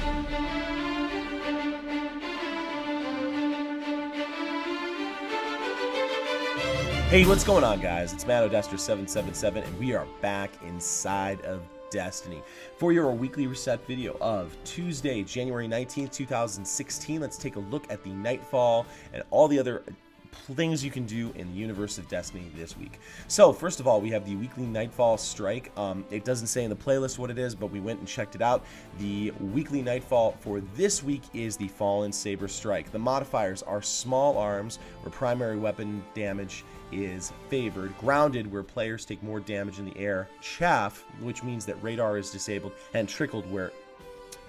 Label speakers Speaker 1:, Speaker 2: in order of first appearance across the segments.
Speaker 1: Hey, what's going on, guys? It's Mano 777, and we are back inside of Destiny for your weekly reset video of Tuesday, January 19th, 2016. Let's take a look at the Nightfall and all the other things you can do in the universe of Destiny this week. So first of all, we have the weekly Nightfall strike. It doesn't say in the playlist what it is, but we went and checked it out. The weekly Nightfall for this week is the Fallen Saber strike. The modifiers are small arms, where primary weapon damage is favored, grounded, where players take more damage in the air, chaff, which means that radar is disabled, and trickled, where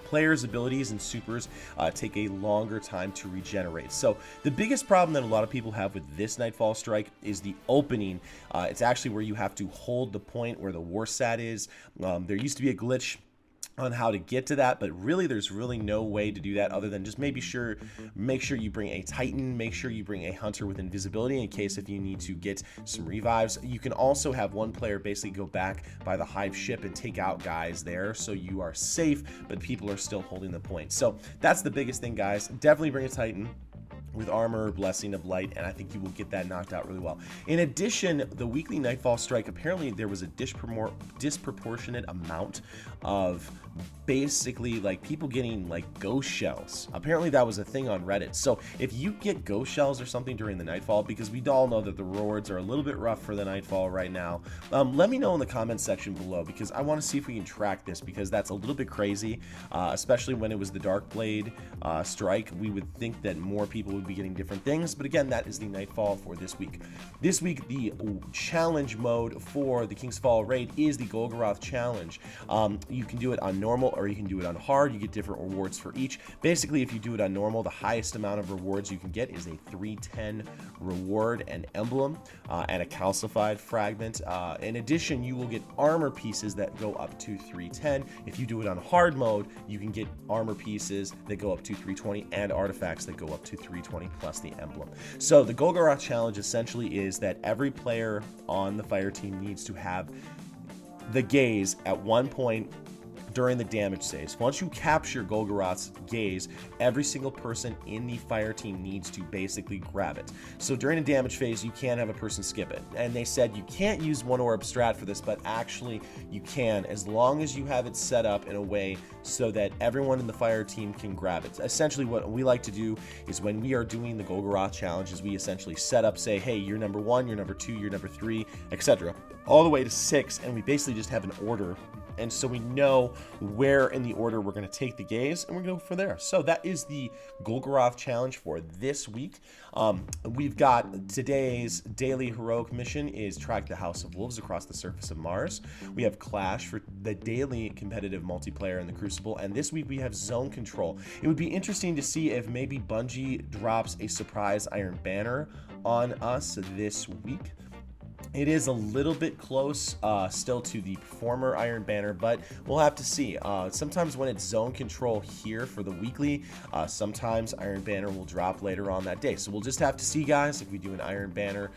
Speaker 1: players' abilities and supers take a longer time to regenerate. So the biggest problem that a lot of people have with this Nightfall strike is the opening. It's actually where you have to hold the point where the war stat is. There used to be a glitch on how to get to that, but really there's really no way to do that other than just make sure you bring a Titan, make sure you bring a Hunter with invisibility in case if you need to get some revives. You can also have one player basically go back by the Hive ship and take out guys there, so you are safe, but people are still holding the point. So that's the biggest thing, guys. Definitely bring a Titan with armor, blessing of light, and I think you will get that knocked out really well. In addition, the weekly Nightfall strike, apparently there was a disproportionate amount of basically like people getting like ghost shells. Apparently that was a thing on Reddit. So if you get ghost shells or something during the Nightfall, because we all know that the rewards are a little bit rough for the Nightfall right now, let me know in the comment section below, because I want to see if we can track this, because that's a little bit crazy, especially when it was the Darkblade strike. We would think that more people would be getting different things, but again, that is the Nightfall for this week. This week, the challenge mode for the King's Fall raid is the Golgoroth challenge. You can do it on normal or you can do it on hard. You get different rewards for each. Basically, if you do it on normal, the highest amount of rewards you can get is a 310 reward and emblem and a calcified fragment. In addition, you will get armor pieces that go up to 310. If you do it on hard mode, you can get armor pieces that go up to 320 and artifacts that go up to 320 plus the emblem. So the Golgoroth challenge essentially is that every player on the fire team needs to have the gaze at one point during the damage saves. Once you capture Golgoroth's gaze, every single person in the fire team needs to basically grab it. So during a damage phase, you can't have a person skip it. And they said you can't use one orb strat for this, but actually you can, as long as you have it set up in a way so that everyone in the fire team can grab it. Essentially what we like to do is when we are doing the Golgoroth challenges, we essentially set up, say, hey, you're number 1, you're number 2, you're number 3, etc., all the way to 6, and we basically just have an order. And so we know where in the order we're going to take the gaze, and we're going to go from there. So that is the Golgoroth challenge for this week. We've got today's daily heroic mission is track the House of Wolves across the surface of Mars. We have Clash for the daily competitive multiplayer in the Crucible, and this week we have Zone Control. It would be interesting to see if maybe Bungie drops a surprise Iron Banner on us this week. It is a little bit close still to the former Iron Banner, but we'll have to see. Sometimes when it's zone control here for the weekly, sometimes Iron Banner will drop later on that day. So we'll just have to see, guys, if we do an Iron Banner.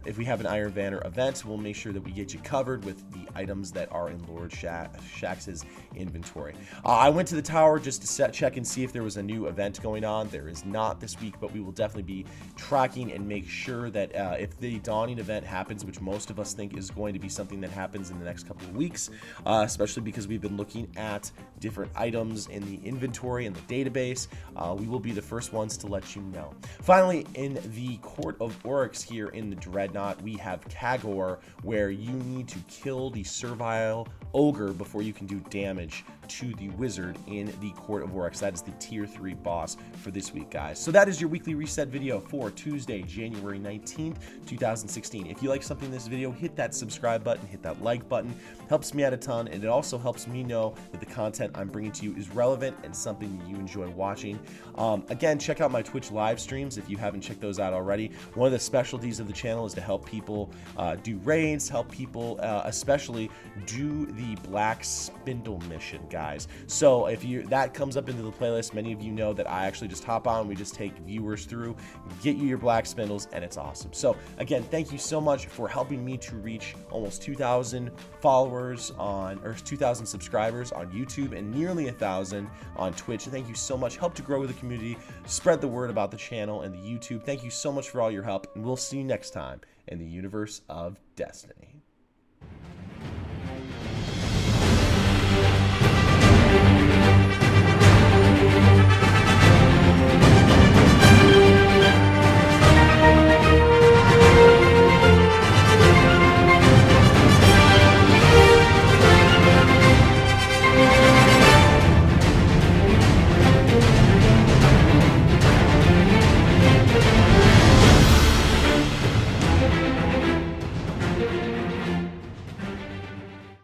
Speaker 1: If we have an Iron Banner event, we'll make sure that we get you covered with the items that are in Lord Shax's inventory. I went to the tower just to check and see if there was a new event going on. There is not this week, but we will definitely be tracking and make sure that if the Dawning event happens, which most of us think is going to be something that happens in the next couple of weeks, especially because we've been looking at different items in the inventory and the database, we will be the first ones to let you know. Finally, in the Court of Oryx here in the Dreadnought, we have Kagor, where you need to kill the servile ogre before you can do damage to the wizard in the Court of Oryx. That is the tier 3 boss for this week, guys. So that is your weekly reset video for Tuesday, January 19th, 2016. If you like something in this video, hit that subscribe button, hit that like button. Helps me out a ton, and it also helps me know that the content I'm bringing to you is relevant and something that you enjoy watching. Again, check out my Twitch live streams if you haven't checked those out already. One of the specialties of the channel is to help people do raids, help people especially do the Black Spindle mission, guys. guys. So if that comes up into the playlist, many of you know that I actually just hop on, we just take viewers through, get you your black spindles, and it's awesome. So again, thank you so much for helping me to reach almost 2,000 followers or 2,000 subscribers on YouTube and nearly 1,000 on Twitch. Thank you so much. Help to grow the community, spread the word about the channel and the YouTube. Thank you so much for all your help, and we'll see you next time in the universe of Destiny.